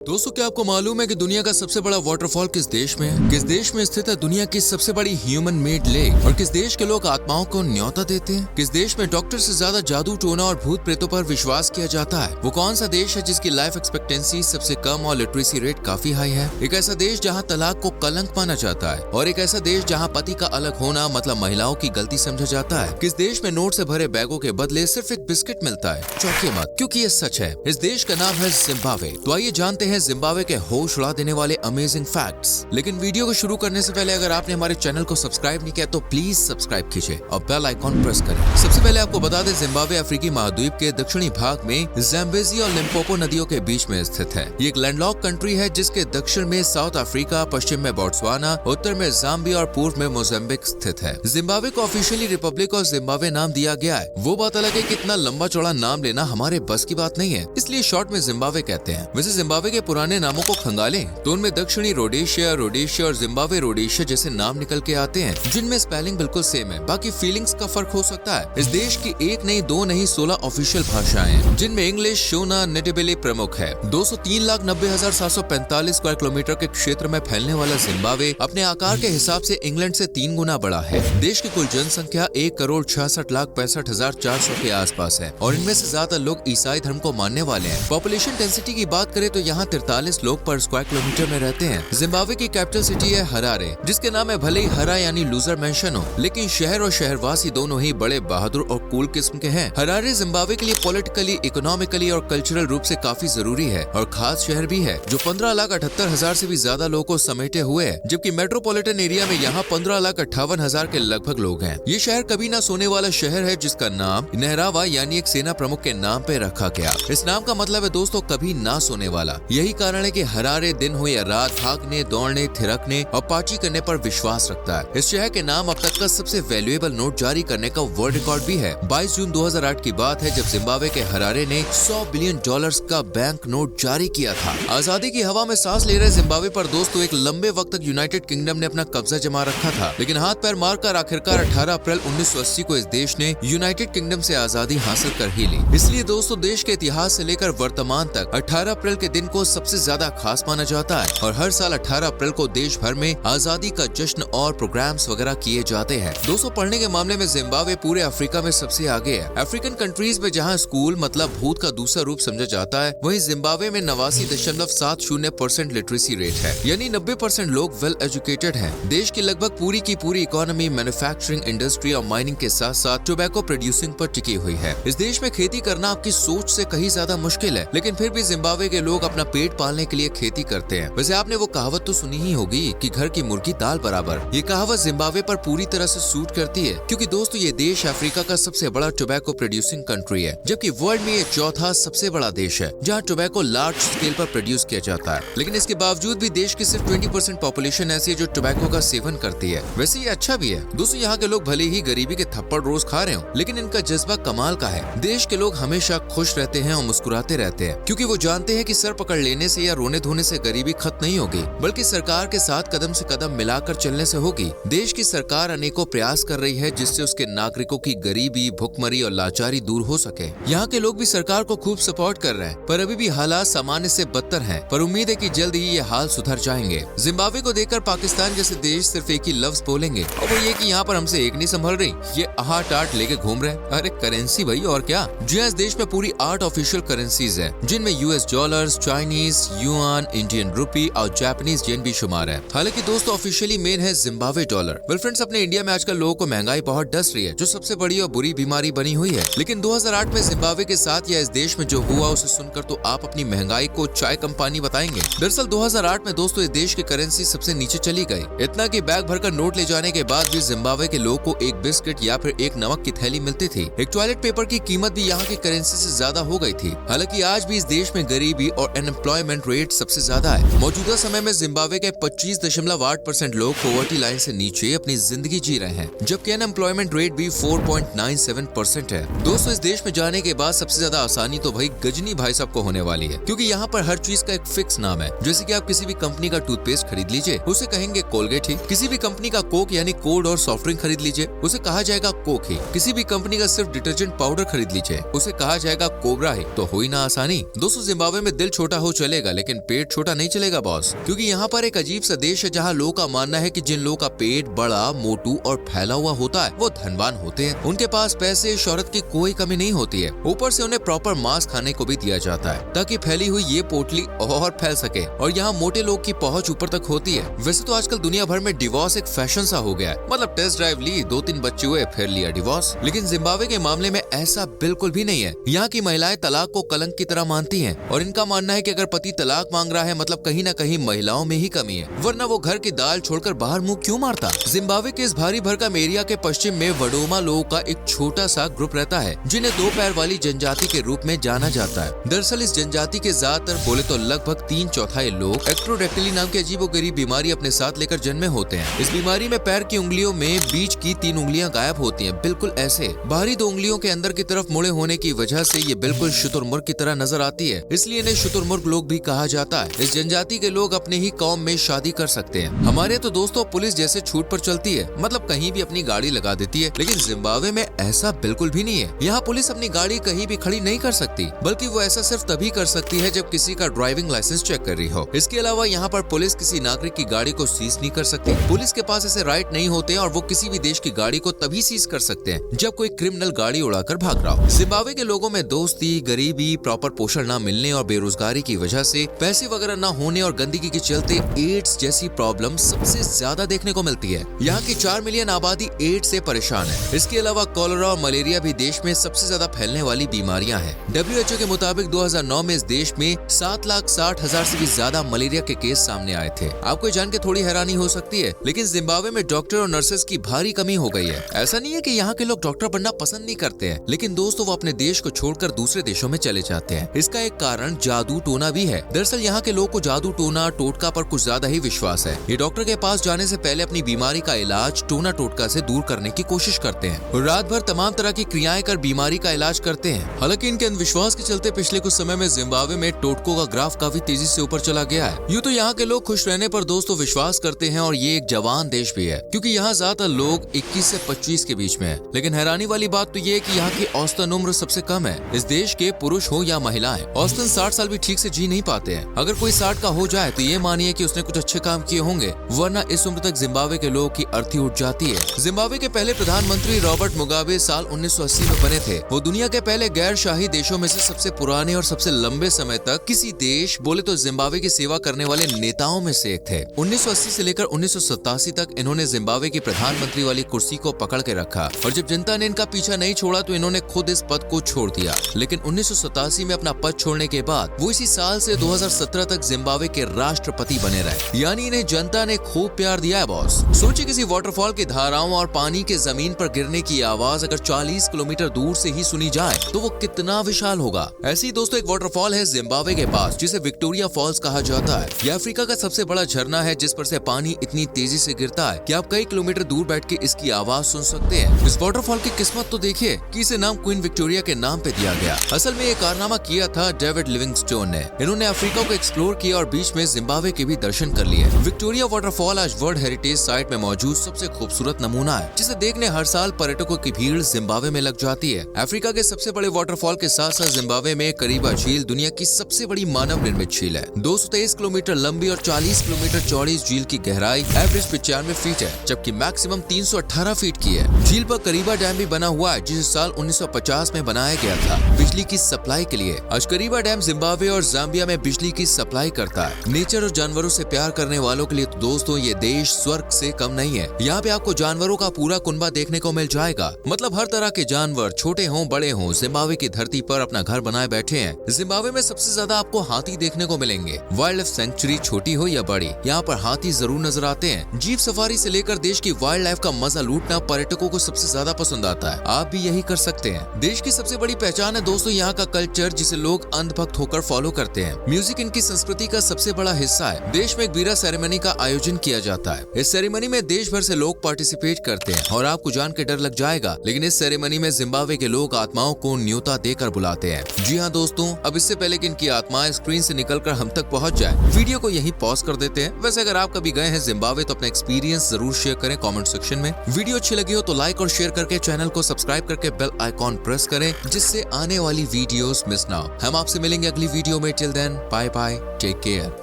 दोस्तों, क्या आपको मालूम है कि दुनिया का सबसे बड़ा वाटरफॉल किस देश में है? किस देश में स्थित है दुनिया की सबसे बड़ी ह्यूमन मेड लेक? और किस देश के लोग आत्माओं को न्योता देते हैं? किस देश में डॉक्टर से ज्यादा जादू टोना और भूत प्रेतों पर विश्वास किया जाता है? वो कौन सा देश है जिसकी लाइफ एक्सपेक्टेंसी सबसे कम और लिटरेसी रेट काफी हाई है? एक ऐसा देश जहाँ तलाक को कलंक माना जाता है, और एक ऐसा देश जहाँ पति का अलग होना मतलब महिलाओं की गलती समझा जाता है। किस देश में नोट से भरे बैगों के बदले सिर्फ एक बिस्किट मिलता है? चौंकिए मत, क्योंकि ये सच है। इस देश का नाम है जिम्बाब्वे। तो आइए जानते हैं जिम्बाब्वे के होश उड़ा देने वाले अमेजिंग फैक्ट्स। लेकिन वीडियो को शुरू करने से पहले अगर आपने हमारे चैनल को सब्सक्राइब नहीं किया तो प्लीज सब्सक्राइब कीजिए और बेल आइकॉन प्रेस करें। सबसे पहले आपको बता दें, जिम्बाब्वे अफ्रीकी महाद्वीप के दक्षिणी भाग में ज़ैम्बेज़ी और लिम्पोपो नदियों के बीच में स्थित है। ये एक लैंडलॉक कंट्री है जिसके दक्षिण में साउथ अफ्रीका, पश्चिम में बोट्सवाना, उत्तर में जाम्बिया और पूर्व में मोजाम्बिक स्थित है। जिम्बाब्वे को ऑफिशियली रिपब्लिक ऑफ जिम्बाब्वे नाम दिया गया है। वो बात अलग है कि इतना लंबा चौड़ा नाम लेना हमारे बस की बात नहीं है, इसलिए शॉर्ट में जिम्बाब्वे कहते हैं। वैसे जिम्बाब्वे के पुराने नामों को खंगालें तो उनमें दक्षिणी रोडेशिया और जिम्बाब्वे रोडेशिया जैसे नाम निकल के आते हैं, जिनमें स्पेलिंग बिल्कुल सेम है, बाकी फीलिंग्स का फर्क हो सकता है। इस देश की एक नहीं, दो नहीं, 16 ऑफिशियल भाषाएं हैं, जिनमें इंग्लिश, शोना, नेटिबिली प्रमुख है। 203,90,745 स्क्वायर किलोमीटर के क्षेत्र में फैलने वाला जिम्बाब्वे अपने आकार के हिसाब से इंग्लैंड से 3 गुना बड़ा है। देश की कुल जनसंख्या 1,66,65,400 के आसपास है, और इनमें से ज्यादा लोग ईसाई धर्म को मानने वाले हैं। पॉपुलेशन डेंसिटी की बात करें तो यहाँ 43 लोग पर स्क्वायर किलोमीटर में रहते हैं। जिम्बाब्वे की कैपिटल सिटी है हरारे, जिसके नाम में भले ही हरा यानी लूजर मेंशन हो, लेकिन शहर और शहरवासी दोनों ही बड़े बहादुर और कूल किस्म के हैं। हरारे जिम्बाब्वे के लिए पॉलिटिकली, इकोनॉमिकली और कल्चरल रूप से काफी जरूरी है, और खास शहर भी है जो 15,78,000 से भी ज्यादा लोगों को समेटे हुए है, जबकि मेट्रोपॉलिटन एरिया में यहाँ 15,58,000 के लगभग लोग हैं। ये शहर कभी ना सोने वाला शहर है, जिसका नाम नेहरावा यानी एक सेना प्रमुख के नाम पे रखा गया। इस नाम का मतलब है दोस्तों कभी ना सोने वाला। यही कारण है कि हरारे दिन हो या रात भागने, दौड़ने, थिरकने और पार्टी करने पर विश्वास रखता है। इस शहर के नाम अब तक का सबसे वैल्यूएबल नोट जारी करने का वर्ल्ड रिकॉर्ड भी है। 22 जून 2008 की बात है जब जिम्बाब्वे के हरारे ने $100 बिलियन का बैंक नोट जारी किया था। आजादी की हवा में सांस ले रहे जिम्बाब्वे पर दोस्तों एक लंबे वक्त तक यूनाइटेड किंगडम ने अपना कब्जा जमा रखा था, लेकिन हाथ पैर मारकर आखिरकार 18 अप्रैल 1980 को इस देश ने यूनाइटेड किंगडम से आजादी हासिल कर ही ली। इसलिए दोस्तों देश के इतिहास से लेकर वर्तमान तक 18 अप्रैल के दिन को सबसे ज्यादा खास माना जाता है, और हर साल 18 अप्रैल को देश भर में आजादी का जश्न और प्रोग्राम्स वगैरह किए जाते हैं। दोस्तों पढ़ने के मामले में जिम्बाब्वे पूरे अफ्रीका में सबसे आगे है। अफ्रीकन कंट्रीज में जहां स्कूल मतलब भूत का दूसरा रूप समझा जाता है, वहीं जिम्बाब्वे में 89.70% लिटरेसी रेट है, यानी 90% लोग वेल एजुकेटेड हैं। देश की लगभग पूरी की पूरी इकोनॉमी मैन्युफैक्चरिंग इंडस्ट्री और माइनिंग के साथ साथ टोबैको प्रोड्यूसिंग पर टिकी हुई है। इस देश में खेती करना आपकी सोच से कहीं ज्यादा मुश्किल है, लेकिन फिर भी जिम्बाब्वे के लोग अपना पेट पालने के लिए खेती करते हैं। वैसे आपने वो कहावत तो सुनी ही होगी कि घर की मुर्गी दाल बराबर। ये कहावत जिम्बाब्वे पर पूरी तरह से सूट करती है, क्योंकि दोस्तों ये देश अफ्रीका का सबसे बड़ा टोबैको प्रोड्यूसिंग कंट्री है, जबकि वर्ल्ड में ये चौथा सबसे बड़ा देश है जहाँ टोबैको लार्ज स्केल पर प्रोड्यूस किया जाता है। लेकिन इसके बावजूद भी देश की सिर्फ 20% पॉपुलेशन ऐसी है जो टोबैको का सेवन करती है। वैसे ये अच्छा भी है दोस्तों, यहाँ के लोग भले ही गरीबी के थप्पड़ रोज खा रहे हो, लेकिन इनका जज्बा कमाल का है। देश के लोग हमेशा खुश रहते हैं और मुस्कुराते रहते हैं, क्योंकि वो जानते हैं कि सर पकड़ लेने से या रोने धोने से गरीबी खत्म नहीं होगी, बल्कि सरकार के साथ कदम से कदम मिलाकर चलने से होगी। देश की सरकार अनेकों प्रयास कर रही है जिससे उसके नागरिकों की गरीबी, भुखमरी और लाचारी दूर हो सके। यहाँ के लोग भी सरकार को खूब सपोर्ट कर रहे हैं, पर अभी भी हालात सामान्य से बदतर हैं, पर उम्मीद है कि जल्द ही ये हाल सुधर जाएंगे। जिम्बाब्वे को देखकर पाकिस्तान जैसे देश सिर्फ एक ही लफ्ज बोलेंगे, और वो ये कि यहाँ पर हमसे एक नहीं संभल रही, ये आहट आट लेके घूम रहे। अरे करेंसी भाई, और क्या। जी इस देश में पूरी 8 ऑफिशियल करेंसीज है, जिनमें US dollars, Chinese yuan, Indian rupee और जापानीज येन भी शुमार है। हालांकि दोस्तों ऑफिशियली मेन है जिम्बाब्वे डॉलर। वेल फ्रेंड्स, अपने इंडिया में आजकल लोगों को महंगाई बहुत डस रही है, जो सबसे बड़ी और बुरी बीमारी बनी हुई है। लेकिन 2008 में जिम्बाब्वे के साथ या इस देश में जो हुआ उसे सुनकर तो आप अपनी महंगाई को चाय कम पानी बताएंगे। दरअसल 2008 में दोस्तों इस देश की करेंसी सबसे नीचे चली गई, इतना कि बैग भरकर नोट ले जाने के बाद भी जिम्बाब्वे के लोगों को एक बिस्किट या फिर एक नमक की थैली मिलती थी। एक टॉयलेट पेपर की कीमत भी यहाँ की करेंसी से ज्यादा हो गई थी। हालांकि आज भी इस देश में गरीबी और अनएम्प्लॉयमेंट रेट सबसे ज्यादा है। मौजूदा समय में जिम्बाब्वे के 25.8% लोग पॉवर्टी लाइन से नीचे अपनी जिंदगी जी रहे हैं, जबकि अनएम्प्लॉयमेंट रेट भी 4.97% है। दोस्तों इस देश में जाने के बाद सबसे ज्यादा आसानी तो भाई गजनी भाई साहब को होने वाली है, क्योंकि यहाँ पर हर चीज का एक फिक्स नाम है। जैसे कि आप किसी भी कंपनी का टूथपेस्ट खरीद लीजिए, उसे कहेंगे कोलगेट ही। किसी भी कंपनी का कोक यानी कोल्ड और सॉफ्ट ड्रिंक खरीद लीजिए, उसे कहा जाएगा कोक ही। किसी भी कंपनी का सिर्फ डिटर्जेंट पाउडर खरीद लीजिए, उसे कहा जाएगा कोबरा ही। तो हुई ना आसानी। दोस्तों जिम्बाब्वे में दिल छोटा हो हो चलेगा, लेकिन पेट छोटा नहीं चलेगा बॉस, क्योंकि यहाँ पर एक अजीब सा देश है जहाँ लोगों का मानना है कि जिन लोगों का पेट बड़ा, मोटू और फैला हुआ होता है वो धनवान होते हैं। उनके पास पैसे शोहरत की कोई कमी नहीं होती है। ऊपर से उन्हें प्रॉपर मांस खाने को भी दिया जाता है ताकि फैली हुई ये पोटली और फैल सके। और यहाँ मोटे लोग की पहुँच ऊपर तक होती है। वैसे तो आजकल दुनिया भर में डिवोर्स एक फैशन सा हो गया है, मतलब टेस्ट ड्राइव ली, 2-3 बच्चे हुए, फिर लिया डिवोर्स। लेकिन जिम्बाब्वे के मामले में ऐसा बिल्कुल भी नहीं है। यहाँ की महिलाएं तलाक को कलंक की तरह मानती हैं और इनका मानना है कि अगर पति तलाक मांग रहा है मतलब कहीं न कहीं महिलाओं में ही कमी है, वरना वो घर की दाल छोड़कर बाहर मुंह क्यों मारता। जिम्बाब्वे के इस भारी भरकम एरिया के पश्चिम में वडोमा लोगों का एक छोटा सा ग्रुप रहता है जिन्हें 2 पैर वाली जनजाति के रूप में जाना जाता है। दरअसल इस जनजाति के ज्यादातर बोले तो लगभग 3/4 लोग एक्ट्रोडैक्टिली नाम की अजीबोगरीब बीमारी अपने साथ लेकर जन्मे होते हैं। इस बीमारी में पैर की उंगलियों में बीच की 3 उंगलियां गायब होती हैं, बिल्कुल ऐसे। बाहरी 2 उंगलियों के अंदर की तरफ मुड़े होने की वजह से ये बिल्कुल शुतुरमुर्ग की तरह नजर आती है, इसलिए इन्हें शुतुरमुर्ग लोग भी कहा जाता है। इस जनजाति के लोग अपने ही कौम में शादी कर सकते हैं। हमारे तो दोस्तों पुलिस जैसे छूट पर चलती है, मतलब कहीं भी अपनी गाड़ी लगा देती है, लेकिन जिम्बाब्वे में ऐसा बिल्कुल भी नहीं है। यहाँ पुलिस अपनी गाड़ी कहीं भी खड़ी नहीं कर सकती, बल्कि वो ऐसा सिर्फ तभी कर सकती है जब किसी का ड्राइविंग लाइसेंस चेक कर रही हो। इसके अलावा यहाँ पर पुलिस किसी नागरिक की गाड़ी को सीज नहीं कर सकती। पुलिस के पास ऐसे राइट नहीं होते और वो किसी भी देश की गाड़ी को तभी सीज कर सकते हैं जब कोई क्रिमिनल गाड़ी उड़ाकर भाग रहा हो। जिम्बाब्वे के लोगों में दोस्ती, गरीबी, प्रॉपर पोषण न मिलने और बेरोजगारी की वजह से पैसे वगैरह न होने और गंदगी के चलते एड्स जैसी प्रॉब्लम सबसे ज्यादा देखने को मिलती है। यहाँ की 4 मिलियन आबादी एड्स से परेशान है। इसके अलावा कॉलेरा और मलेरिया भी देश में सबसे ज्यादा फैलने वाली बीमारियां हैं। WHO के मुताबिक 2009 में इस देश में 7,60,000 से भी ज्यादा मलेरिया के केस सामने आए थे। आपको जान के थोड़ी हैरानी हो सकती है, लेकिन जिम्बाब्वे में डॉक्टर और नर्सेस की भारी कमी हो गई है। ऐसा नहीं है कि यहाँ के लोग डॉक्टर बनना पसंद नहीं करते हैं, लेकिन दोस्तों वो अपने देश को छोड़कर दूसरे देशों में चले जाते हैं। इसका एक कारण जादू टोना भी है। दरअसल यहाँ के लोग को जादू टोना टोटका पर कुछ ज्यादा ही विश्वास है। ये डॉक्टर के पास जाने से पहले अपनी बीमारी का इलाज टोना टोटका से दूर करने की कोशिश करते हैं और रात भर तमाम तरह की क्रियाएं कर बीमारी का इलाज करते हैं। हालांकि इनके अंधविश्वास के चलते पिछले कुछ समय में जिम्बाब्वे में टोटकों का ग्राफ काफी तेजी से ऊपर चला गया है। यूँ तो यहाँ के लोग खुश रहने पर दोस्तों विश्वास करते हैं और ये एक जवान देश भी है, क्योंकि यहाँ ज्यादातर लोग 21 से 25 के बीच में है। लेकिन हैरानी वाली बात तो ये है कि यहाँ की औसतन उम्र सबसे कम है। इस देश के पुरुष हो या महिलाएं औसतन 60 साल भी ठीक से जी नहीं पाते हैं। अगर कोई 60 का हो जाए तो ये मानिए कि उसने कुछ अच्छे काम किए होंगे, वरना इस उम्र तक जिम्बाब्वे के लोगों की अर्थी उठ जाती है। जिम्बाब्वे के पहले प्रधानमंत्री रॉबर्ट मुगाबे साल 1980 में बने थे। वो दुनिया के पहले गैर शाही देशों में से सबसे पुराने और सबसे लंबे समय तक किसी देश बोले तो जिम्बाब्वे की सेवा करने वाले नेताओं में से एक थे। 1980 से लेकर 1987 तक इन्होंने जिम्बाब्वे की प्रधानमंत्री वाली कुर्सी को पकड़ के रखा और जब जनता ने इनका पीछा नहीं छोड़ा तो इन्होंने खुद इस पद को छोड़ दिया। लेकिन 1987 में अपना पद छोड़ने के बाद वो इसी साल से 2017 तक जिम्बाब्वे के राष्ट्रपति बने रहे। यानी इन्हें जनता ने खूब प्यार दिया है बॉस। सोचिए किसी वाटरफॉल की धाराओं और पानी के जमीन पर गिरने की आवाज अगर 40 किलोमीटर दूर से ही सुनी जाए तो वो कितना विशाल होगा। ऐसे ही दोस्तों एक वाटरफॉल है जिम्बाब्वे के पास जिसे विक्टोरिया फॉल्स कहा जाता है। यह अफ्रीका का सबसे बड़ा झरना है जिस पर से पानी इतनी तेजी से गिरता है कि आप कई किलोमीटर दूर बैठ के इसकी आवाज सुन सकते हैं। इस वाटरफॉल की किस्मत तो देखिए कि इसे नाम क्वीन विक्टोरिया के नाम पे दिया गया। असल में ये कारनामा किया था डेविड लिविंगस्टोन ने। इन्होंने अफ्रीका को एक्सप्लोर किया और बीच में जिम्बाब्वे के भी दर्शन कर लिए। विक्टोरिया वाटरफॉल आज वर्ल्ड हेरिटेज साइट में मौजूद सबसे खूबसूरत नमूना है जिसे देखने हर साल पर्यटकों की भीड़ जिम्बाब्वे में लग जाती है। अफ्रीका के सबसे बड़े वाटरफॉल के साथ साथ जिम्बाब्वे में करीबा झील दुनिया की सबसे बड़ी मानव निर्मित झील है। 223 किलोमीटर लंबी और 40 किलोमीटर चौड़ी इस झील की गहराई एवरेज 95 फीट है, जबकि मैक्सिमम 318 फीट की है। झील पर करीबा डैम भी बना हुआ है जिसे साल 1950 में बनाया गया था बिजली की सप्लाई के लिए। आज करीबा डैम जिम्बाब्वे और जाम्बिया में बिजली की सप्लाई करता है। नेचर और जानवरों से प्यार करने वालों के लिए तो दोस्तों ये देश स्वर्ग से कम नहीं है। यहाँ पे आपको जानवरों का पूरा कुनबा देखने को मिल जाएगा। मतलब हर तरह के जानवर छोटे हों बड़े हों जिम्बाब्वे की धरती पर अपना घर बनाए बैठे हैं। जिम्बाब्वे में सबसे ज्यादा आपको हाथी देखने को मिलेंगे। वाइल्ड लाइफ सेंचुरी छोटी हो या बड़ी, यहाँ पर हाथी जरूर नजर आते हैं। जीप सफारी से लेकर देश की वाइल्ड लाइफ का मजा लूटना पर्यटकों को सबसे ज्यादा पसंद आता है। आप भी यही कर सकते हैं। देश की सबसे बड़ी पहचान है दोस्तों यहाँ का कल्चर जिसे लोग अंधभक्त होकर फॉलो करते हैं। म्यूजिक इनकी संस्कृति का सबसे बड़ा हिस्सा है। देश में एक बीरा सेरेमनी का आयोजन किया जाता है। इस सेरेमनी में देश भर से लोग पार्टिसिपेट करते हैं और आपको जान के डर लग जाएगा, लेकिन इस सेरेमनी में जिम्बाब्वे के लोग आत्माओं को न्योता देकर बुलाते हैं। जी हाँ दोस्तों, अब इससे पहले कि इनकी आत्माएं स्क्रीन से निकलकर हम तक पहुंच जाए, वीडियो को यहीं पॉज कर देते हैं। वैसे अगर आप कभी गए हैं जिम्बाब्वे तो अपना एक्सपीरियंस जरूर शेयर करें कमेंट सेक्शन में। वीडियो अच्छी लगी हो तो लाइक और शेयर करके चैनल को सब्सक्राइब करके बेल बेल आइकॉन प्रेस करें जिससे आने वाली वीडियोस मिस ना हो। हम आपसे मिलेंगे अगली वीडियो में। Till then bye bye, take care.